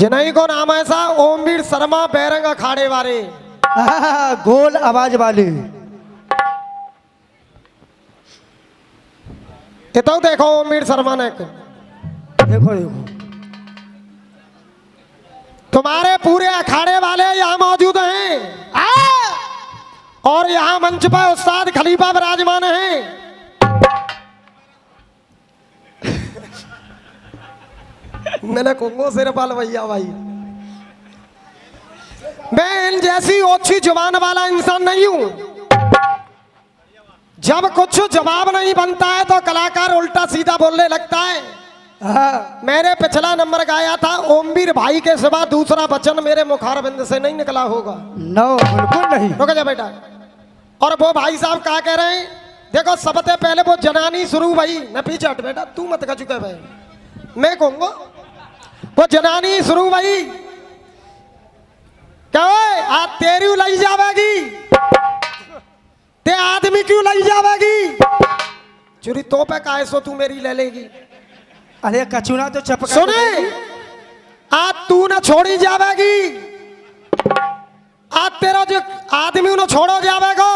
जिन्हीं को नाम है सा ओमवीर शर्मा बैरंग अखाड़े वाले गोल आवाज वाले। ये तो देखो ओमवीर शर्मा ने देखो देखो तुम्हारे पूरे अखाड़े वाले यहाँ मौजूद हैं और यहाँ मंच पर उस्ताद खलीफा विराजमान हैं। मैंने कहूँगा सिरपाल भैया भाई मैं इन जैसी ओछी जुबान वाला इंसान नहीं हूं। जब कुछ जवाब नहीं बनता है तो कलाकार उल्टा सीधा बोलने लगता है। मैंने पिछला नंबर गाया था ओमवीर भाई के सिवा दूसरा वचन मेरे मुखारबिंद से नहीं निकला होगा। नो बिल्कुल नहीं। रुक जा बेटा। और वो भाई साहब क्या कह रहे हैं देखो सबसे पहले वो जनानी शुरू भाई न पीछे हट बेटा तू मत कर चुका भाई मैं कहूंगा वो जनानी शुरू भाई क्या आज तेरी लाई जावेगी ते आदमी क्यों लाई जावेगी चुरी तो पे काहे सो तू मेरी ले लेगी। अरे कचुना तो चपका सुने आज तू ना छोड़ी जावेगी आज तेरा जो आदमी उन्हें छोड़ो जावेगा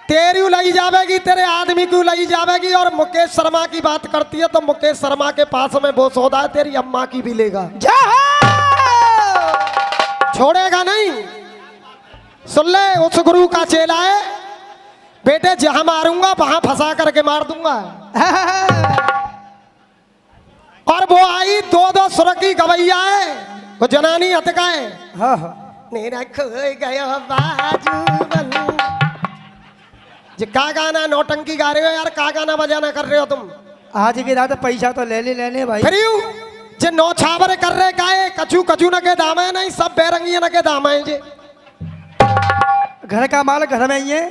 तेरी लाई जावेगी तेरे आदमी क्यों लाई जावेगी। और मुकेश शर्मा की बात करती है तो मुकेश शर्मा के पास में वो सौदा है तेरी अम्मा की भी लेगा छोड़ेगा नहीं। सुन ले उस गुरु का चेला है बेटे जहां मारूंगा वहां फंसा करके मार दूंगा। और वो आई दो दो सुर की गवैया है वो जनानी हतका है। मेरा खो गया बाजू जी का गाना नौटंकी गा रहे हो यार का गाना बजाना कर रहे हो तुम। आज की रात पैसा तो ले लेने भाई फिर जे नौ छावरे कर रहे काए कचू कचू न के दाम है नहीं सब बेरंगी न के दाम है जे घर का माल घर में ही है।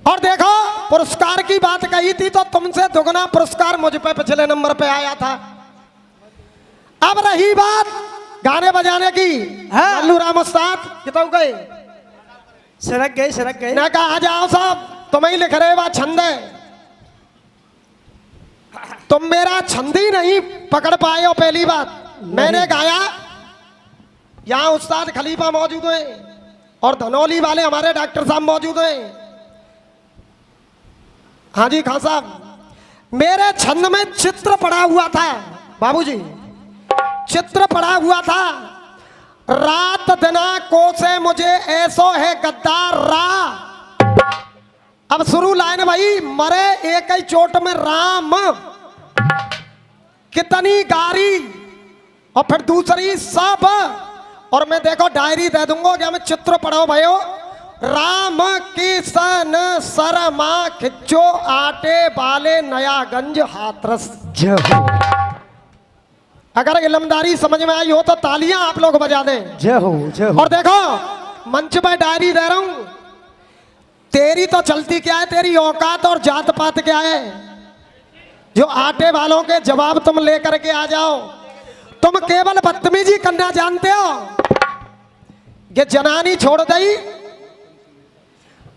और देखो पुरस्कार की बात कही थी तो तुमसे दुगना पुरस्कार मुझ पे पिछले नंबर पे आया था। अब रही बात गाने बजाने की लल्लू राम उस्ताद कितने गए सड़क गए ना कहा जाओ साहब तुम ही लिख रहे बा छंद है तुम मेरा छंद ही नहीं पकड़ पाए हो। पहली बात मैंने गाया यहाँ उस्ताद खलीफा मौजूद है और धनौली वाले हमारे डॉक्टर साहब मौजूद हैं। हाँ जी खान साहब मेरे छंद में चित्र पड़ा हुआ था बाबूजी चित्र पड़ा हुआ था रात दिना को से मुझे ऐसो है गद्दार रा। अब शुरू लाइन भाई मरे एक ही चोट में राम कितनी गारी और फिर दूसरी सब और मैं देखो डायरी दे दूंगा क्या मैं चित्र पढ़ो भयो राम किसन शर्मा खिच्चो आटे वाले नयागंज हाथरस। अगर इलमदारी समझ में आई हो तो तालियां आप लोग बजा दें। जय हो जय हो। और देखो मंच पर डायरी दे रहा हूं तेरी तो चलती क्या है तेरी औकात और जात पात क्या है जो आटे वालों के जवाब तुम लेकर के आ जाओ। तुम केवल बदतमीजी करना जानते हो। ये जनानी छोड़ दी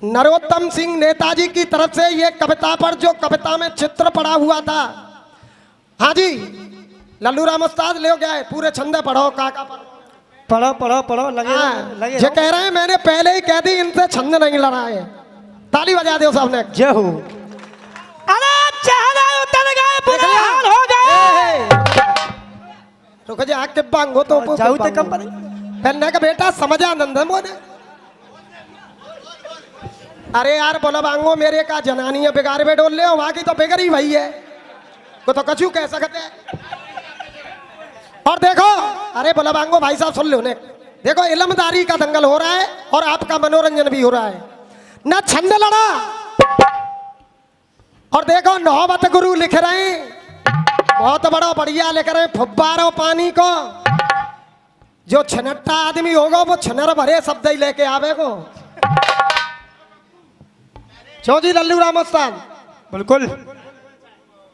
नरोत्तम सिंह नेताजी की तरफ से ये कविता पर जो कविता में चित्र पड़ा हुआ था। हाँ जी लल्लू राम उस्ताद ले गया है पूरे छंदे पढ़ो काका पढ़ो लगे ये कह रहे हैं मैंने पहले ही कह दी इनसे छंद नहीं लड़ा है। ताली बजा दो सबने जय हो। अरे चेहरे उतर गए बुरे हाल हो गए। रुक जा के बांगो तो जाऊ ते कंपनी पहनने का बेटा समझा नंदन मोने। अरे यार बोला बांगो मेरे का जनानी है बिगाड़ में डोल ले वहां की तो बिगड़ ही वही है को तो कछू कह सकते हैं। और देखो अरे बोला बांगो भाई साहब सुन लो ने देखो इलमदारी का दंगल हो रहा है और आपका मनोरंजन भी हो रहा है ना छंद लड़ा। और देखो नौबत गुरु लिख रहे हैं बहुत बड़ा बढ़िया लिख रहे हैं फुब्बारो पानी को जो छनट्टा आदमी होगा वो छनर भरे शब्द ही लेके आवे को। चौजी लल्लू राम उस्ताद बिल्कुल।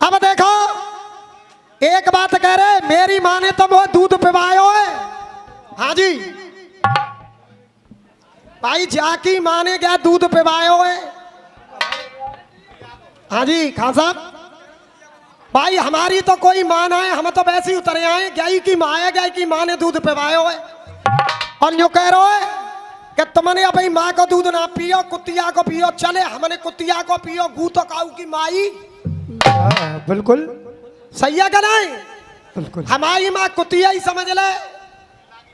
अब देखो एक बात कह रहे मेरी माँ ने तो वो दूध पिवायो है। हाँ जी भाई जाकी माँ ने क्या दूध पिवायो है। हाँ जी खान साहब भाई हमारी तो कोई माँ ना है, हम तो वैसे ही उतरे आए। गाय की माँ है, गाय की माँ ने दूध पिवायो है और यूं कह रहे है कि तुमने अपनी माँ को दूध ना पियो, कुतिया को पियो। चले हमने कुतिया को पियो, गू तो काऊ की माई। बिल्कुल सही है क्या नहीं? बिल्कुल। हमारी माँ कुतिया ही समझ ले।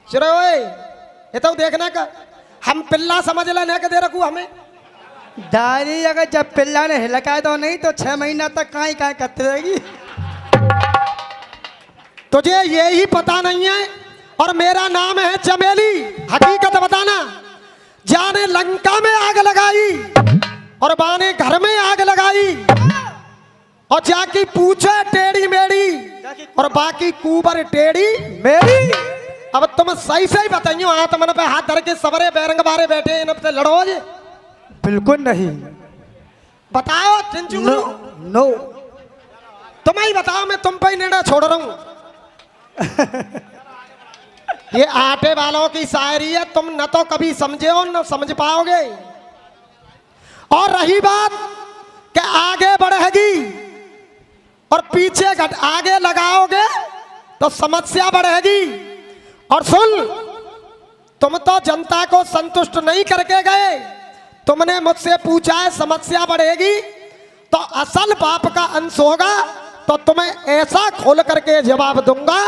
चलो ये तो देखना का हम पिल्ला समझ ले ना के दे रखू हमें। दादी अगर जब पिल्ला ने हिलकाए तो नहीं तो 6 महीना तक काई काई करती रहेगी। तुझे यही पता नहीं है और मेरा नाम है चमेली। हकीकत बताना। जाने लंका में आग लगाई और बाने घर में आग लगाई और जाके पूछे टेढ़ी मेढ़ी और बाकी कुबर टेढ़ी मेरी अब तुम सही सही बताइयो। हाथ मन पे हाथ धर के सवरे बैरंग बारे बैठे इन पे लड़ो जे। बिल्कुल नहीं। बताओ चिंचू नो नो। तुम ही बताओ, मैं तुम पे ही निर्णय छोड़ रहा हूं। ये आटे वालों की शायरी है, तुम न तो कभी समझे हो न समझ पाओगे। और रही बात कि आगे बढ़ेगी और पीछे घट आगे लगाओगे तो समस्या बढ़ेगी। और सुन, तुम तो जनता को संतुष्ट नहीं करके गए, तुमने मुझसे पूछा है समस्या बढ़ेगी तो असल बाप का अंश होगा। तो तुम्हें ऐसा खोल करके जवाब दूंगा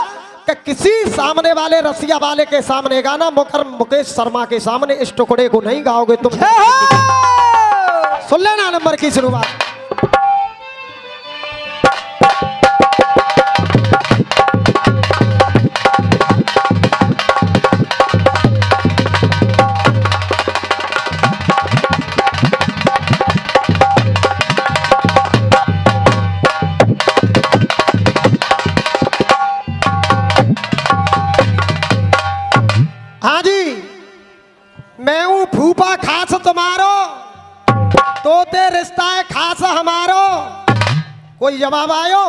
कि किसी सामने वाले रसिया वाले के सामने गाना मुकर मुकेश शर्मा के सामने इस टुकड़े को नहीं गाओगे तुम। सुन लेना नंबर की शुरुआत। हाँ जी, मैं हूं फूफा खास तुम्हारो, तोते रिश्ता है खास हमारो। कोई जवाब आयो?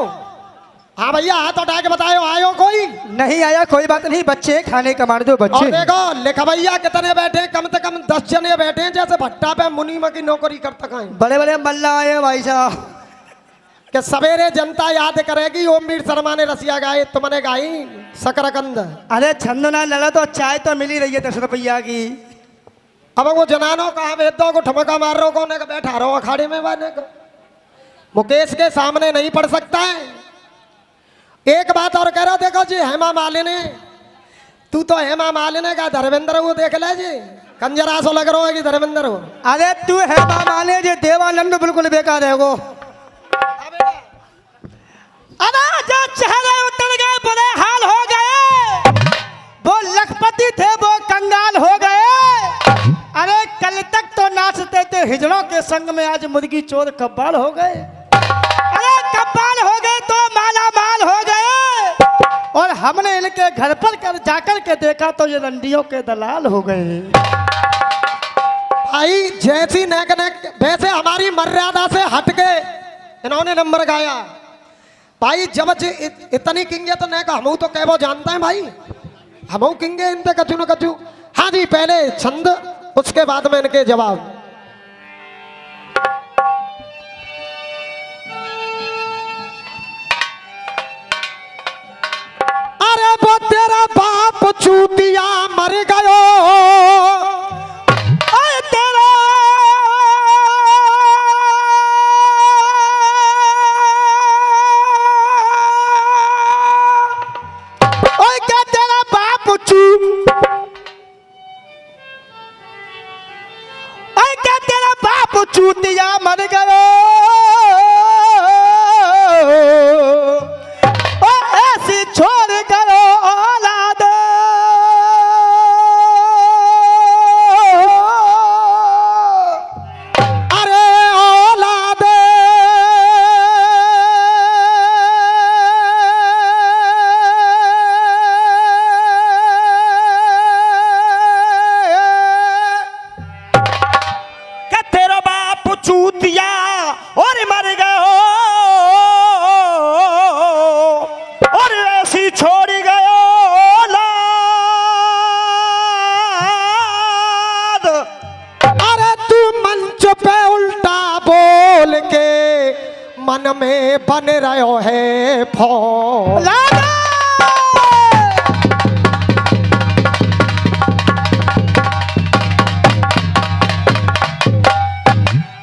हाँ भैया हाथ उठा के बतायो, आयो कोई? नहीं आया, कोई बात नहीं। बच्चे खाने का मार दो बच्चे। और देखो लिखा भैया कितने बैठे, कम से कम 10 जने बैठे हैं, जैसे भट्टा पे मुनीमा की नौकरी करता है। बड़े बड़े मल्ला आए भाई साहब। कि सवेरे जनता याद करेगी ओमवीर शर्मा ने रसिया गाई, तुमने गाई शकरकंद। अरे छंदो ना लड़ा तो चाय तो मिली रही है 10 रुपया की। अब वो जनानो कहा भेदो को ठमका मार रहा कौन है बैठा रहो अखाड़े में बाने को। मुकेश के सामने नहीं पढ़ सकता है। एक बात और कह रहा, देखो जी हेमा मालिनी, तू तो हेमा मालिनी का धर्मेंद्र वो देख ले जी, कंजरा सो लग रहा है कि धर्मेंद्र हो। अरे तू हेमा माने जे देवानंद बिल्कुल बेकार है वो। अरे जो चेहरे उतर गए बुरे हाल हो गए, वो लखपति थे वो कंगाल हो गए। अरे कल तक तो नाचते थे हिजड़ों के संग में, आज मुर्गी चोर कब्बाल हो गए। अरे कब्बाल हो गए तो माला माल हो गए। और हमने इनके घर पर जाकर के देखा तो ये रंडियों के दलाल हो गए। भाई जैसी नेक नेक वैसे हमारी मर्यादा से हटके इन्होंने नंबर गाया। भाई जब इतनी किंगे तो नेक हमू तो कहबो जानता है भाई, हमू किंगे इनते कचू न कचू। हाँ जी पहले छंद उसके बाद में इनके जवाब। अरे वो तेरा बाप चूतिया मर गयो, अरे तेरा ओए क्या तेरा बाप क्या तेरा बाप चूतिया मर गयो। ओ ऐसी छोड़ गयो औलाद। अरे औलाद क्या तेरा बाप चूतिया और मर गया। बन रहो है फौज। लाला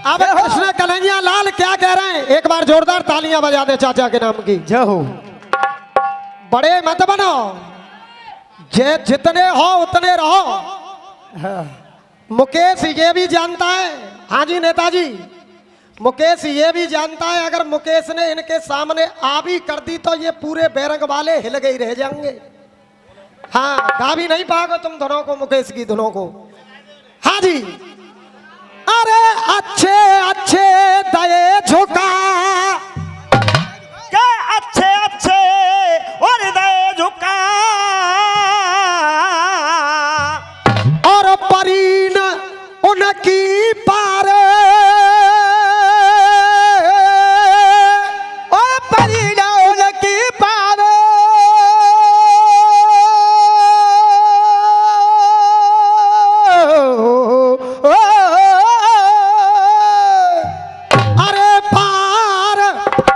अब कृष्ण कन्हैया लाल क्या कह रहे हैं, एक बार जोरदार तालियां बजा दे चाचा के नाम की। जय हो। बड़े मत बनो, जे जितने हो उतने रहो। मुकेश ये भी जानता है, हाँ जी नेताजी, मुकेश ये भी जानता है अगर मुकेश ने इनके सामने आ भी कर दी तो ये पूरे बैरंग वाले हिल गई रह जाएंगे। हाँ, गा भी नहीं पाओगे तुम दोनों को, मुकेश की धुनों को। हाँ जी, अरे अच्छे अच्छे दये झुका, के अच्छे अच्छे और दे झुका, और परीन उनकी पार, और परिणाम की पार, अरे पार,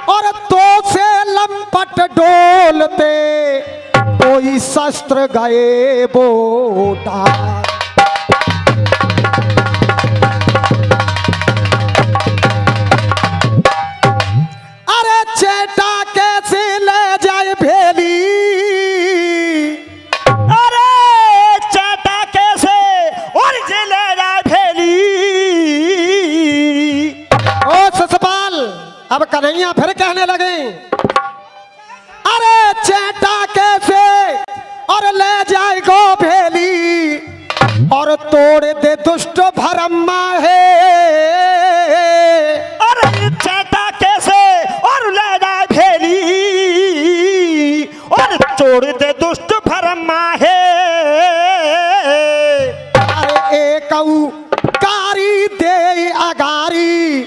और तो से लंपट डोलते कोई शस्त्र गए बोटा। अरे चेटा कैसे ले जाए भेली, अरे चाटा कैसे और जिले जाए भेली। ओ ससपाल, अब कन्हैया फिर कहने लगे, अरे चेटा कैसे और ले जाए गो भेली, और तोड़ दे दुष्ट भरम्मा है। अरे चाटा कैसे और ले जाए भेली, और छोड़ दे दुष्ट भरमा है। अरे एकऊ कारी दे अगारी,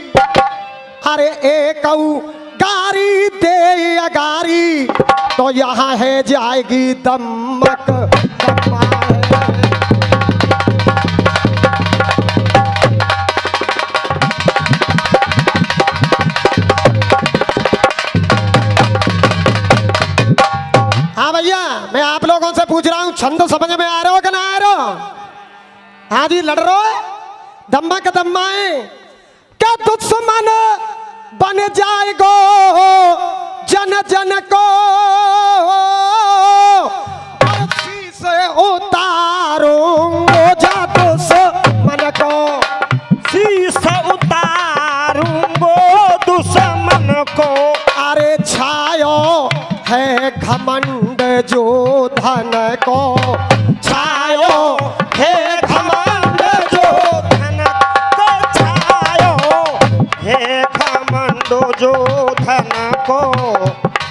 अरे एकऊ गारी दे अगारी, तो यहाँ है जाएगी दमक दम्मा है। हाँ भैया, मैं आप लोगों से पूछ रहा हूँ, छंद समझ में आ रहे हो कि ना आ रहे हो? हाँ जी, लड़ रहे हो? दम्मा के दम्मा है क्या? दुश्मन बन जाएगो जन जन को, अर्शी से उतारूंगो जा दुश्मन को। शीश उतारूंगो दुश्मन को, अरे छायो है घमंड जो धन को, छायो है घमंड जो। धन को छायो हे घमंडो जो धन को।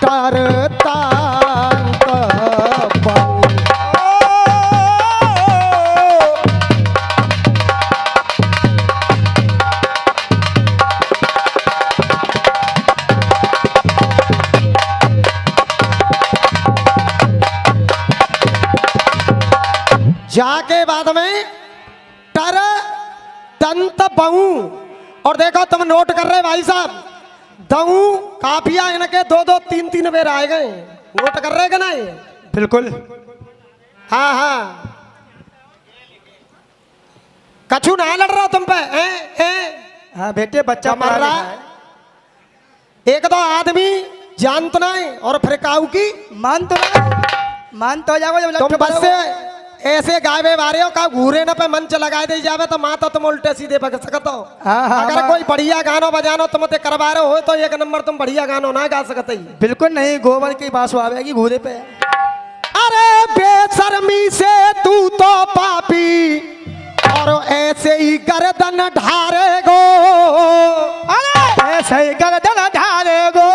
करता जाके बाद में टर दंत बहु, और देखो तुम नोट कर रहे भाई साहब, दऊ काफिया इनके दो दो तीन तीन बेर आए गए, नोट कर रहे कि नहीं? बिल्कुल। हाँ हाँ, कछु ना लड़ रहा तुम पे हाँ बेटे, बच्चा मर रहा है। एक दो आदमी जान तो नहीं, और फिर काऊ की मान तो जाओ जब तुम बस से ऐसे गावे बारे हो का घूरे न पे मंच लगा दे जावे तो माता तुम उल्टे सीधे बग सकते हो। हाँ, हाँ, अगर कोई बढ़िया गानो बजानो तुम ते करवा रहे हो तो एक नंबर तुम बढ़िया गानो ना गा सकते ही। बिल्कुल नहीं, गोबर की बात आवेगी घूरे पे। अरे बेशर्मी से तू तो पापी, और ऐसे ही गर्दन ढारे गो, अरे ऐसे ही गर्दन ढारे गो।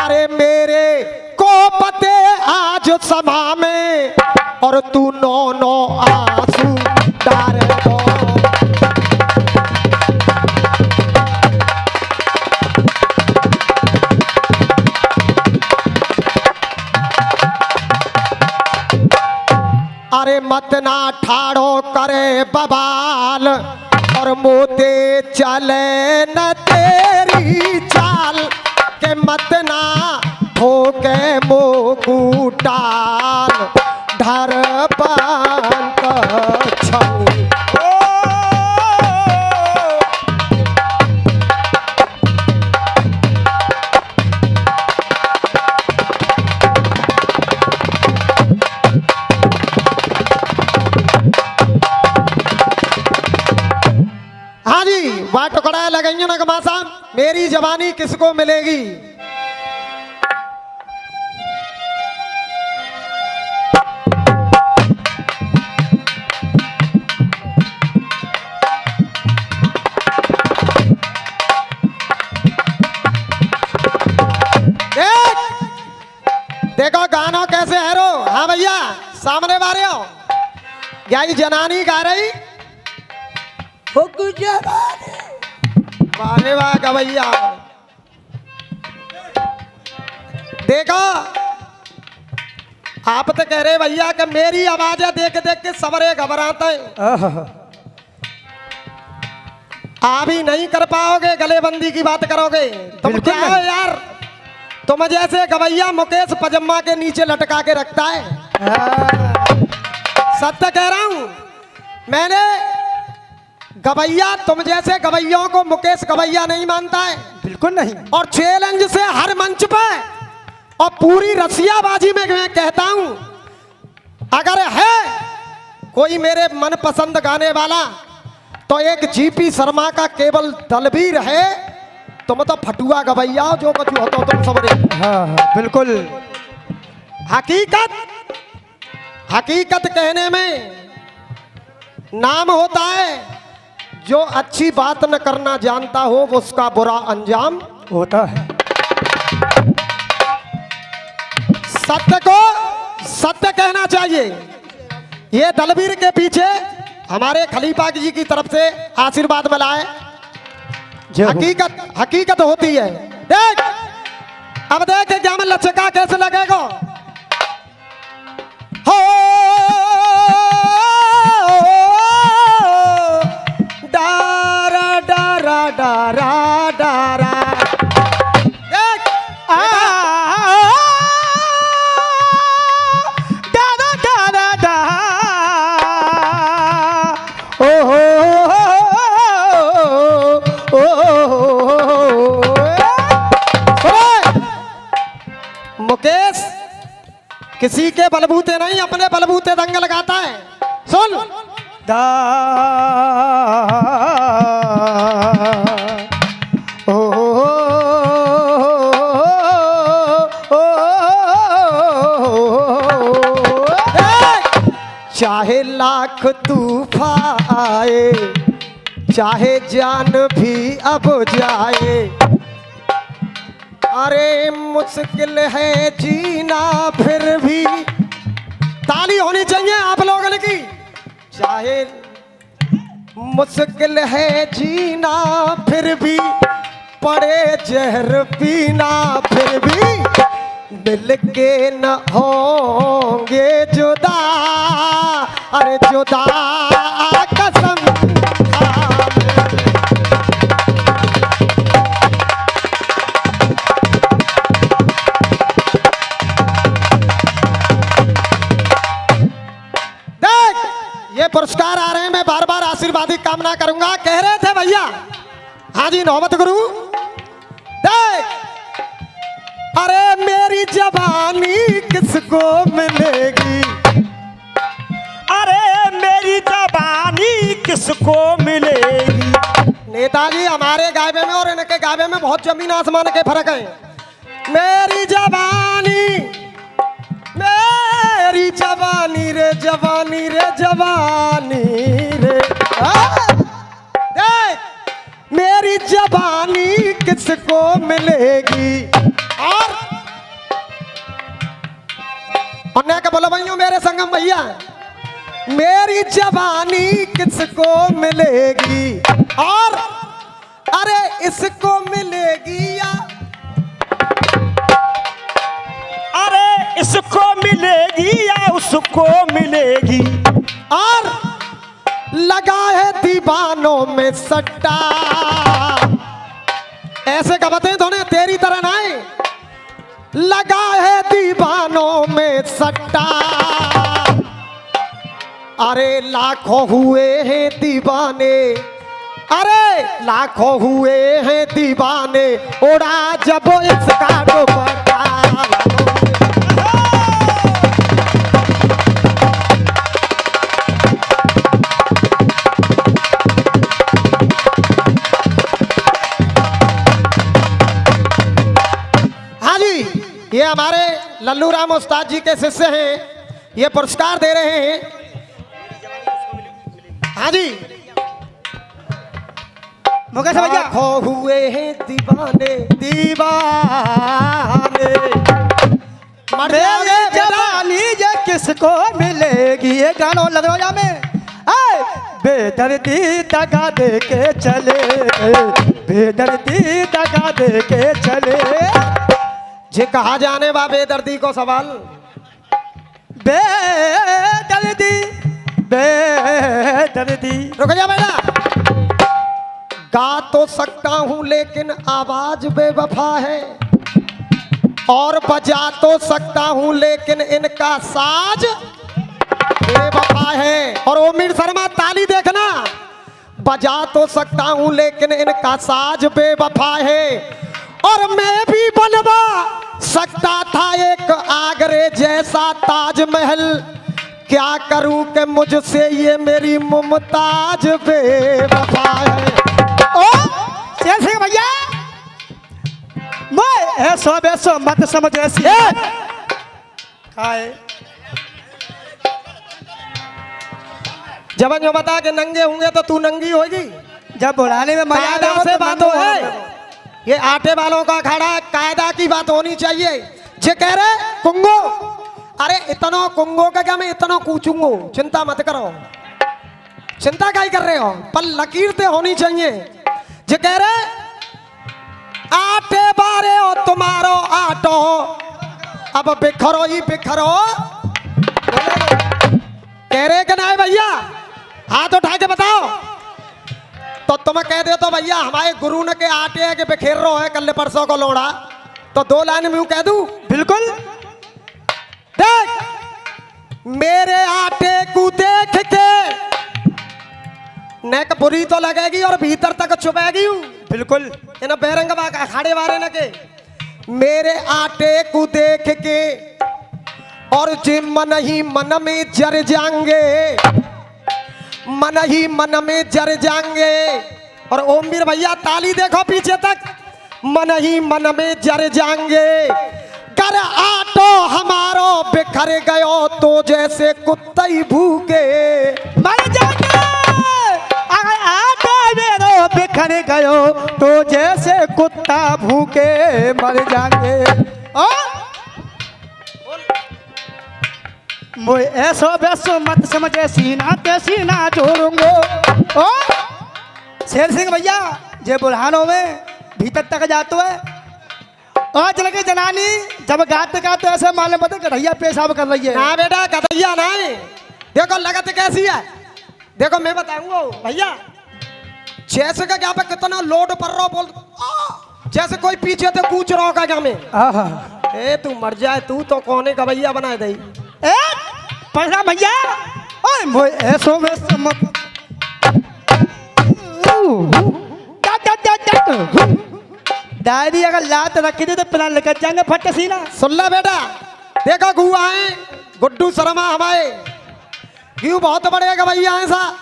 अरे मेरे को पते आज सभा में, और तू नो नो आंसू डारे गो। अरे मत ना ठाड़ो करे बबाल, और मोते चले न तेरी मेरी चाल के मत ना ठोके मोकू टाल ढर पंत छऊ। हाँ जी, वाट टुकड़ा लगाइए ना कमा साहब, मेरी जवानी किसको मिलेगी। देखो गाना कैसे है रो। हाँ भैया सामने बारे हो, यही जनानी गा रही हो वाहे वाह गवैया। देखो आप तो कह रहे भैया कि मेरी आवाज देख देख के सबरे घबराते हैं। आप ही नहीं कर पाओगे, गलेबंदी की बात करोगे तुम क्या हो यार। तुम जैसे गवैया मुकेश पजम्मा के नीचे लटका के रखता है। सत्य कह रहा हूं मैंने। गवैया तुम जैसे गवैयों को मुकेश गवैया नहीं मानता है, बिल्कुल नहीं। और चैलेंज से हर मंच पे और पूरी रसियाबाजी में मैं कहता हूं, अगर है कोई मेरे मनपसंद गाने वाला तो एक जीपी शर्मा का केवल दलबीर है। तुम तो फटुआ गवैया हो, जो कुछ हो तो तुम सबरे। हाँ बिल्कुल। हकीकत कहने में नाम होता है, जो अच्छी बात न करना जानता हो वो उसका बुरा अंजाम होता है। सत्य को सत्य कहना चाहिए। ये दलबीर के पीछे हमारे खलीफा जी की तरफ से आशीर्वाद मिला है। हकीकत होती है। देख अब देख क्या में लचका कैसे लगेगा। हो डारा डारा डारा डारा देख डारा डारा डा ओ मुकेश किसी के बलबूते नहीं, अपने बलबूते दंग लगाता है। सुन दा ओ चाहे लाख तूफान आए, चाहे जान भी अब जाए, अरे मुश्किल है जीना फिर भी। ताली होनी चाहिए आप लोगों की। चाहे मुश्किल है जीना फिर भी, पड़े जहर पीना फिर भी, मिल के न होंगे जुदा, अरे जुदा कसम। ये पुरस्कार आ रहे हैं, मैं बार बार आशीर्वाद की कामना करूंगा। कह रहे थे भैया, हाँ जी नौबत गुरु। देख अरे मेरी जवानी किसको मिलेगी, अरे मेरी जवानी किसको मिलेगी। नेताजी हमारे गायबे में और इनके गायबे में बहुत जमीन आसमान के फर्क है। मेरी जवानी, मेरी जवानी रे जवानी रे जवानी रे, देख मेरी जवानी किसको मिलेगी। और अन्य का बोलो भैया मेरे संगम भैया, मेरी जवानी किसको मिलेगी, और अरे इसको मिलेगी या इसको मिलेगी या उसको मिलेगी। और लगा है दीवानों में सट्टा, ऐसे कबते धोने तेरी तरह ना है। लगा है दीवानों में सट्टा, अरे लाखों हुए हैं दीवाने, अरे लाखों हुए हैं दीवाने, उड़ा जब इसका दुपट्टा। हाँ जी, ये हमारे लल्लू राम उस्ताद जी के शिष्य हैं, ये पुरस्कार दे रहे हैं। हाँ जी, मुकेश भैया लाखों हुए हैं दीवाने दीवाने, मर जाओगे मेरी बेटा। जवानी ये किसको मिलेगी, ये गाना लदौजा में आए बेदर्दी दगा दे के चले, बेदर्दी दगा दे के चले, जे कहा जाने बा बेदर्दी को सवाल, बेदर्दी बेदर्दी। रुक जा बेटा। गा तो सकता हूं लेकिन आवाज बेवफा है, और बजा तो सकता हूं लेकिन इनका साज बेवफा है। और ओमिर शर्मा ताली देखना, बजा तो सकता हूं लेकिन इनका साज बेवफा है, और मैं भी बनवा सकता था एक आगरे जैसा ताजमहल, क्या करूं कि मुझसे ये मेरी मुमताज बेवफा है। ओ शेर सिंह भैया मैं ऐसो वैसो मत समझ ऐसी खाए जब जो बता के नंगे होंगे तो तू नंगी होगी। जब बुलाने में मजा कायदा आता से बात हो है, ये आटे वालों का अखाड़ा, कायदा की बात होनी चाहिए। जे कह रहे कुंगो, अरे इतना कुंगो का क्या, मैं इतना कूचूंगो, चिंता मत करो, चिंता क्या ही कर रहे हो, पर लकीर ते होनी चाहिए। जे कह रहे आटे बारे हो तुम्हारो आटो, अब बिखरो ही बिखरो। कह रहे कि नहीं भैया, हाथ उठा के बताओ। तो तुम कह दे तो भैया हमारे गुरु ने के आटे है कि बिखेर रो है कल परसों को लोड़ा, तो दो लाइन में यूं कह दूं। बिल्कुल देख मेरे आटे को देख के नेक बुरी तो लगेगी और भीतर तक चुभेगी। बिल्कुल इन बेरंग अखाड़े वाले न के मेरे आटे को देख के, और जे मन ही मन में जर जाएंगे, मन ही मन में जर जाएंगे। और ओमवीर भैया ताली देखो पीछे तक, मन ही मन में जर जाएंगे। कर आटो हमारो बिखर गयो तो जैसे कुत्ता ही भूखे मर जाएंगे, अगर आटा मेरो बिखर गयो तो जैसे कुत्ता भूखे मर जाएंगे। मुझे ऐसो वैसो मत समझे, सीना ते सीना जोड़ूंगो। ओ शेर सिंह भैया जे बुल्हानों में भीतर तक जातो है, और चल के जनानी जब गाते गाते ऐसे मालूम पता गधैया पेशाब कर रही है। ना बेटा गधैया नहीं, देखो लगत कैसी है, देखो मैं बताऊंगा भैया, जैसे का क्या पे कितना लोड पर रहा बोल, जैसे कोई पीछे से पूछ रहा होगा क्या में। आहा ए तू मर जाए, तू तो कोने का भैया बना दे। ए पढ़ना भैया, ओए मोए ऐसो वैसो मत डायरी अगर लात रखी थी तो प्लान लेकर जाएंगे फट सीना। सुन ला बेटा, देखो गुआ है गुड्डू शर्मा हमारे, क्यों बहुत बड़े भैया हैं सा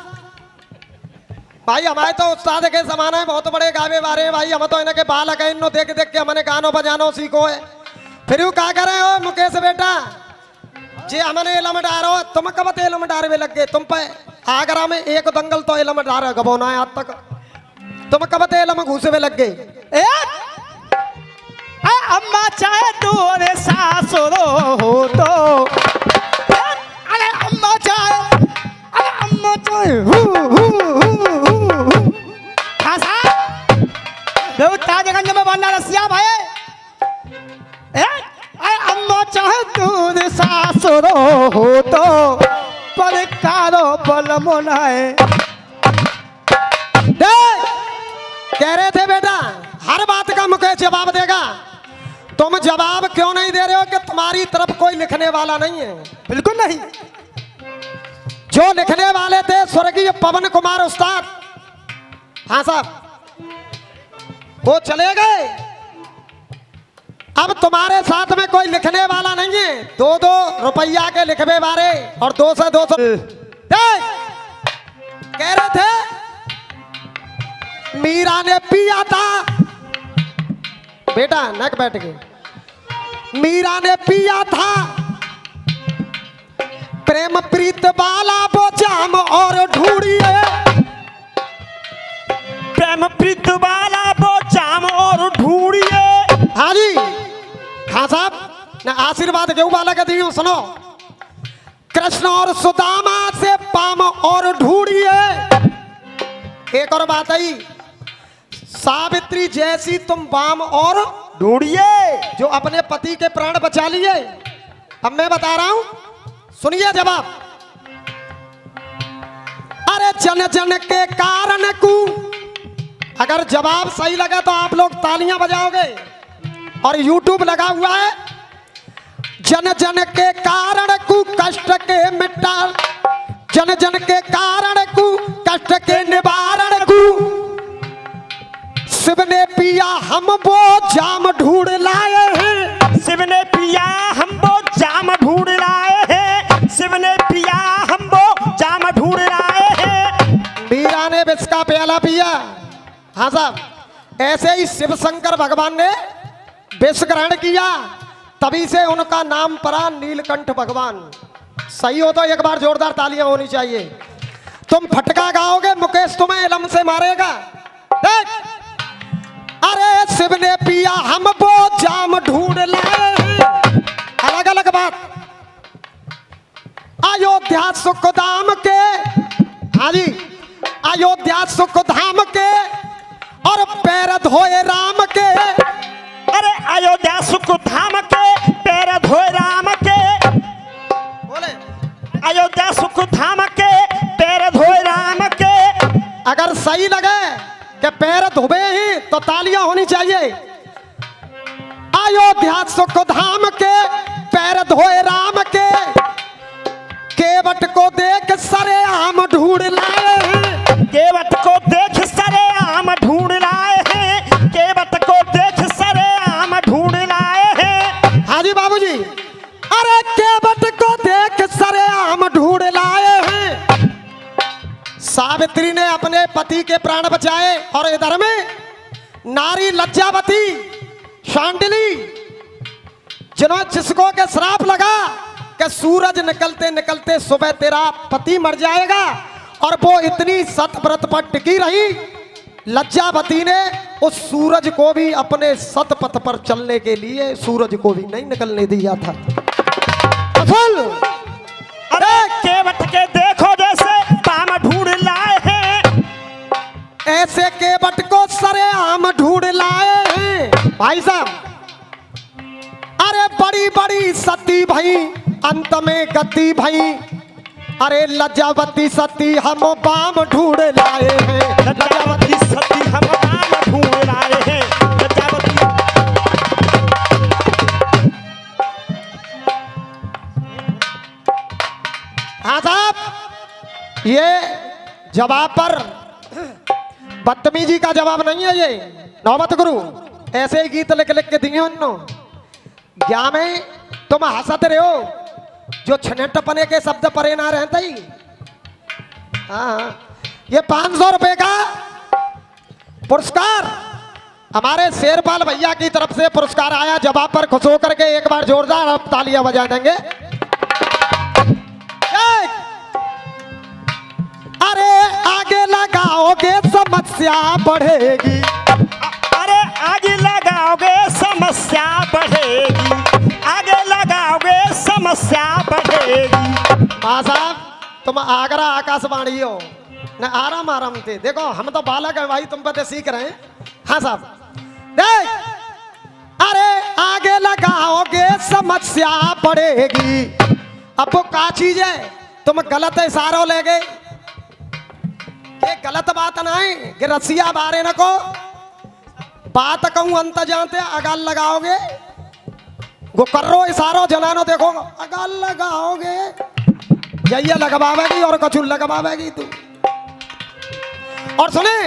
भाई, हमारे तो उस्ताद के जमाना है, बहुत बड़े गावे बारे भाई, हम तो इनके बाल है इनो देख देख के हमने गानो बजानो सीखो है। फिर यू क्या करे हो मुकेश बेटा, जे हमने एलम डारो, तुम कब ते एलम डारे लग गए, तुम पे आगरा में एक दंगल तो एलम डार गबोना है आज तक, तुम कब ते एलम घुसे लग गए। अम्मा चाहे तू रे सासुरो हो तो, अरे अम्मा चाहे, अरे अम्मा चाहे ताजगंज में बनना रसिया भाई। अरे अम्मा चाहे तू रे सासुरो हो तो, पर कारो बल मोनाए। कह रहे थे बेटा हर बात देगा मुकेश, जवाब देगा। तुम जवाब क्यों नहीं दे रहे हो कि तुम्हारी तरफ कोई लिखने वाला नहीं है? बिल्कुल नहीं। जो लिखने वाले थे स्वर्गीय पवन कुमार उस्ताद, हाँ साहब, वो चले गए। अब तुम्हारे साथ में कोई लिखने वाला नहीं है। 2-2 रुपया के लिखवे वाले और 2 से 200 कह रहे थे मीरा ने पिया था, बेटा नक बैठ के, मीरा ने पिया था प्रेम प्रीत वाला वो जाम और ढूंढिए, प्रेम प्रीत वाला वो जाम और ढूंढिए। हाँ जी, हाँ साहब, न आशीर्वाद के वाला के दी सुनो। कृष्ण और सुदामा से पाम और ढूंढिए। एक और बात आई, सावित्री जैसी तुम बाम और ढूंढिए, जो अपने पति के प्राण बचा लिए। अब मैं बता रहा हूं, सुनिए जवाब। अरे जन जन के कारण को, अगर जवाब सही लगा तो आप लोग तालियां बजाओगे और YouTube लगा हुआ है। जन जन के कारण को कष्ट के मिटा, जन जन के कारण को कष्ट के निवारण को, शिव ने पिया हम वो जाम ढूंढ लाए हैं, शिव ने पिया हम वो जाम ढूंढ लाए हैं, शिव ने पिया हम वो जाम ढूंढ लाए हैं। मीरा ने विष का प्याला पिया। हाँ साहब, ऐसे ही शिव शंकर भगवान ने विष ग्रहण किया, तभी से उनका नाम पड़ा नीलकंठ भगवान। सही हो तो एक बार जोरदार तालियां होनी चाहिए। तुम फटका गाओगे, मुकेश तुम्हें इलम से मारेगा। देख, अरे शिव ने पिया हम वो जाम ढूंढ लाए हैं। अलग अलग बात। अयोध्या सुखधाम के, हाँ जी, अयोध्या सुखधाम के और पैर धोए राम के। अरे अयोध्या सुख धाम के पैर धोए राम के, बोले अयोध्या सुख धाम के पैर धोए राम के। अगर सही लगे कि पैर धोबे ही तो तालियां होनी चाहिए। अयोध्या सुखधाम के पैर धोए राम के, केवट को देख सरे आम ढूंढ लाए हैं, केवट को देख सरे आम ढूंढ लाए हैं, केवट को देख सरे आम ढूंढ लाए हैं। हाँ जी बाबूजी, अरे केवट को देख सरे आम ढूंढ लाए हैं। सावित्री ने अपने पति के प्राण बचाए और इधर में नारी लज्जावती शांडिली, जिसको के श्राप लगा कि सूरज निकलते निकलते सुबह तेरा पति मर जाएगा, और वो इतनी सतव्रत पर टिकी रही। लज्जावती ने उस सूरज को भी अपने सतपथ पर चलने के लिए सूरज को भी नहीं निकलने दिया था। असल अरे केवट के देखो जैसे पाम ढूंढ लाए हैं, ऐसे केवट को सरे आम ढूंढ लाए हैं। भाई साहब, अरे बड़ी बड़ी सती भई अंत में गति भई, अरे लज्जावती सती हम बाम ढूंढ लाए हैं, लज्जावती सती हम पाम ढूंढ लाए हैं, लज्जावती। हाँ साहब, ये जवाब पर बदतमीजी का जवाब नहीं है। ये नौबत गुरु ऐसे ही गीत लिख लिख के दिए उन्हों। क्या में तुम हंसते रहे हो, जो छनेटपने के शब्द परे ना रहते ही। हाँ, ये 500 रुपए का पुरस्कार हमारे शेरपाल भैया की तरफ से पुरस्कार आया। जवाब पर खुश होकर के एक बार जोरदार आप तालियां बजा देंगे। अरे आगे लगाओगे समस्या बढ़ेगी, अरे आगे लगाओगे समस्या बढ़ेगी, आगे लगाओगे समस्या बढ़ेगी। माँ साहब, तुम आगरा आकाशवाणी हो न, आराम आराम थे। देखो हम तो बालक हैं भाई, तुम पता सीख रहे हैं। हाँ साहब, देख, अरे आगे लगाओगे समस्या बढ़ेगी। अब वो का चीज है, तुम गलत इशारों ले गए। ये गलत बात ना है कि रसिया बारे न को बात कहूं अंत जानते अगाल लगाओगे गो कर्रो इशारो जनानो देखो अगाल लगाओगे जइया लगवावेगी और कछु लगवावेगी तू। और सुने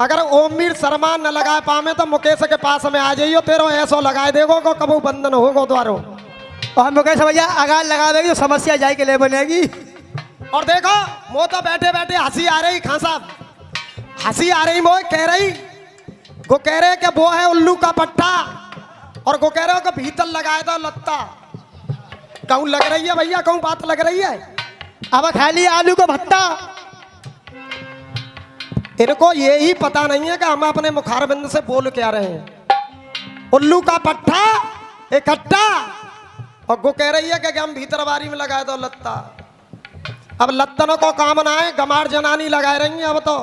अगर ओमवीर शर्मा न लगाए पावे तो मुकेश के पास में आ जाइयो तेरो ऐसो लगाए देगो को कबू बंधन होगो द्वारो। और मुकेश भैया अगाल लगा देगी तो समस्या जाए के लिए बनेगी। और देखो मो तो बैठे बैठे हंसी आ रही खां साहब हंसी आ रही मोह कह रही गो कह रहे कि वो है उल्लू का पट्टा और गो कह रहे हो कि भीतर लगाए दो लत्ता। कहूं लग रही है भैया कहूं बात लग रही है। अब खाली आलू का भत्ता। इनको ये ही पता नहीं है कि हम अपने मुखारबिंद से बोल क्या रहे हैं। उल्लू का पट्टा इकट्ठा और गो कह रही है कि हम भीतर बारी में लगाए दो लत्ता। अब लत्तनों को काम ना है गमार जनानी लगाए रही है। अब तो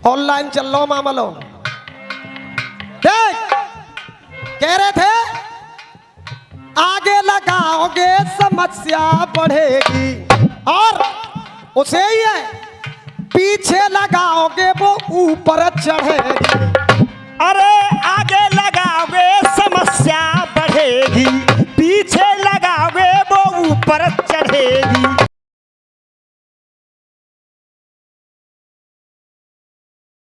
ऑनलाइन चल लो मामलो देख कह रहे थे आगे लगाओगे समस्या बढ़ेगी और उसे ही है पीछे लगाओगे वो ऊपर चढ़ेगी। अरे आगे लगाओगे समस्या बढ़ेगी, पीछे लगाओगे वो ऊपर चढ़ेगी।